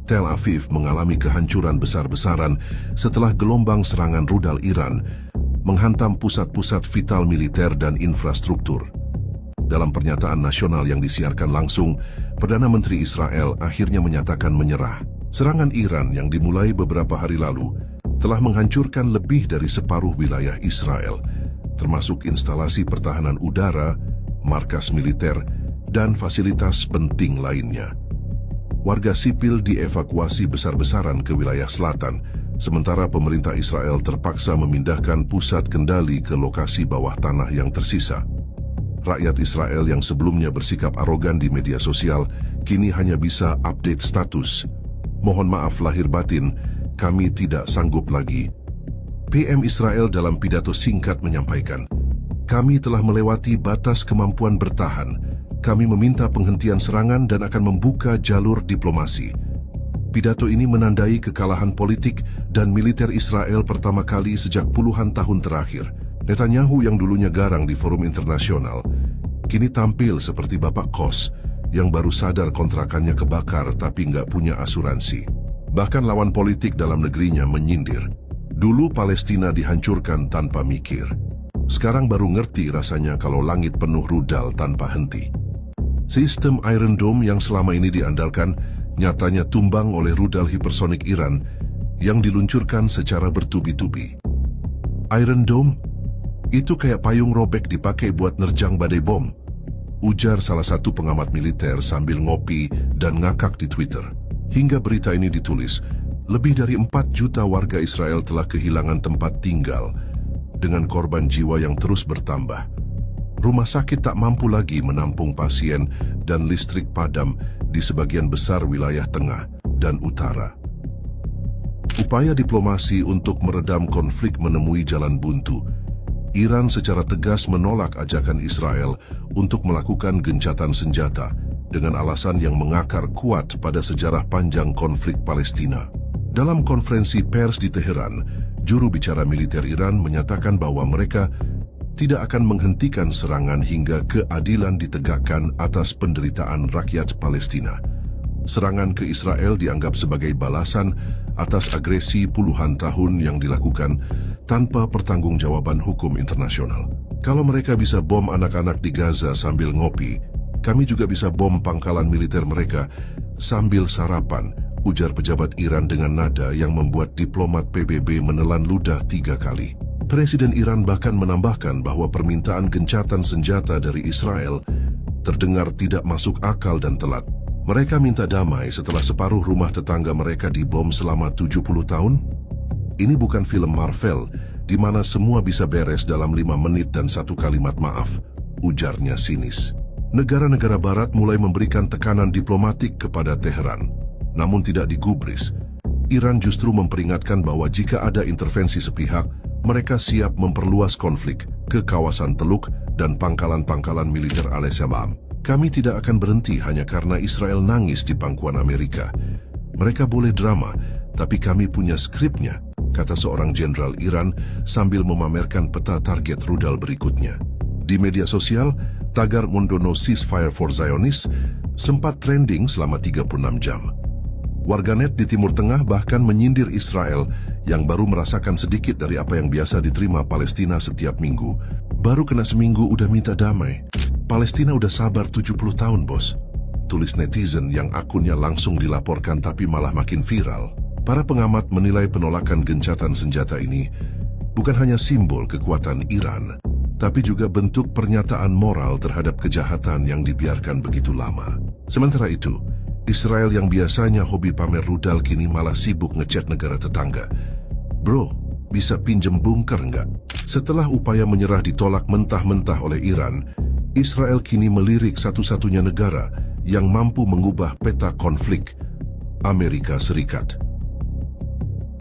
Tel Aviv mengalami kehancuran besar-besaran setelah gelombang serangan rudal Iran menghantam pusat-pusat vital militer dan infrastruktur. Dalam pernyataan nasional yang disiarkan langsung, Perdana Menteri Israel akhirnya menyatakan menyerah. Serangan Iran yang dimulai beberapa hari lalu telah menghancurkan lebih dari separuh wilayah Israel, termasuk instalasi pertahanan udara, markas militer, dan fasilitas penting lainnya. Warga sipil dievakuasi besar-besaran ke wilayah selatan, sementara pemerintah Israel terpaksa memindahkan pusat kendali ke lokasi bawah tanah yang tersisa. Rakyat Israel yang sebelumnya bersikap arogan di media sosial, kini hanya bisa update status. Mohon maaf lahir batin, kami tidak sanggup lagi. PM Israel dalam pidato singkat menyampaikan, kami telah melewati batas kemampuan bertahan. Kami meminta penghentian serangan dan akan membuka jalur diplomasi. Pidato ini menandai kekalahan politik dan militer Israel pertama kali sejak puluhan tahun terakhir. Netanyahu yang dulunya garang di forum internasional, kini tampil seperti bapak kos yang baru sadar kontrakannya kebakar tapi nggak punya asuransi. Bahkan lawan politik dalam negerinya menyindir. Dulu Palestina dihancurkan tanpa mikir. Sekarang baru ngerti rasanya kalau langit penuh rudal tanpa henti. Sistem Iron Dome yang selama ini diandalkan nyatanya tumbang oleh rudal hipersonik Iran yang diluncurkan secara bertubi-tubi. Iron Dome? Itu kayak payung robek dipakai buat nerjang badai bom, ujar salah satu pengamat militer sambil ngopi dan ngakak di Twitter. Hingga berita ini ditulis, lebih dari 4 juta warga Israel telah kehilangan tempat tinggal dengan korban jiwa yang terus bertambah. Rumah sakit tak mampu lagi menampung pasien dan listrik padam di sebagian besar wilayah tengah dan utara. Upaya diplomasi untuk meredam konflik menemui jalan buntu. Iran secara tegas menolak ajakan Israel untuk melakukan gencatan senjata dengan alasan yang mengakar kuat pada sejarah panjang konflik Palestina. Dalam konferensi pers di Teheran, juru bicara militer Iran menyatakan bahwa mereka tidak akan menghentikan serangan hingga keadilan ditegakkan atas penderitaan rakyat Palestina. Serangan ke Israel dianggap sebagai balasan atas agresi puluhan tahun yang dilakukan tanpa pertanggungjawaban hukum internasional. Kalau mereka bisa bom anak-anak di Gaza sambil ngopi, kami juga bisa bom pangkalan militer mereka sambil sarapan, ujar pejabat Iran dengan nada yang membuat diplomat PBB menelan ludah 3 kali. Presiden Iran bahkan menambahkan bahwa permintaan gencatan senjata dari Israel terdengar tidak masuk akal dan telat. Mereka minta damai setelah separuh rumah tetangga mereka dibom selama 70 tahun? Ini bukan film Marvel, di mana semua bisa beres dalam 5 menit dan 1 kalimat maaf, ujarnya sinis. Negara-negara barat mulai memberikan tekanan diplomatik kepada Teheran, namun tidak digubris. Iran justru memperingatkan bahwa jika ada intervensi sepihak, mereka siap memperluas konflik ke kawasan Teluk dan pangkalan-pangkalan militer Al-Salam. Kami tidak akan berhenti hanya karena Israel nangis di pangkuan Amerika. Mereka boleh drama, tapi kami punya skripnya, kata seorang jenderal Iran sambil memamerkan peta target rudal berikutnya. Di media sosial, tagar Mondono Ceasefire for Zionist sempat trending selama 36 jam. Warganet di Timur Tengah bahkan menyindir Israel yang baru merasakan sedikit dari apa yang biasa diterima Palestina setiap minggu. Baru kena seminggu udah minta damai. Palestina udah sabar 70 tahun, bos. Tulis netizen yang akunnya langsung dilaporkan tapi malah makin viral. Para pengamat menilai penolakan gencatan senjata ini bukan hanya simbol kekuatan Iran, tapi juga bentuk pernyataan moral terhadap kejahatan yang dibiarkan begitu lama. Sementara itu, Israel yang biasanya hobi pamer rudal kini malah sibuk ngechat negara tetangga. Bro, bisa pinjem bunker nggak? Setelah upaya menyerah ditolak mentah-mentah oleh Iran, Israel kini melirik satu-satunya negara yang mampu mengubah peta konflik, Amerika Serikat.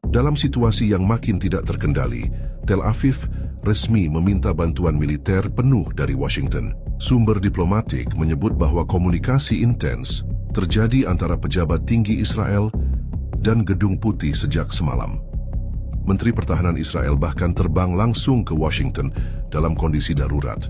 Dalam situasi yang makin tidak terkendali, Tel Aviv resmi meminta bantuan militer penuh dari Washington. Sumber diplomatik menyebut bahwa komunikasi intens terjadi antara pejabat tinggi Israel dan Gedung Putih sejak semalam. Menteri Pertahanan Israel bahkan terbang langsung ke Washington dalam kondisi darurat.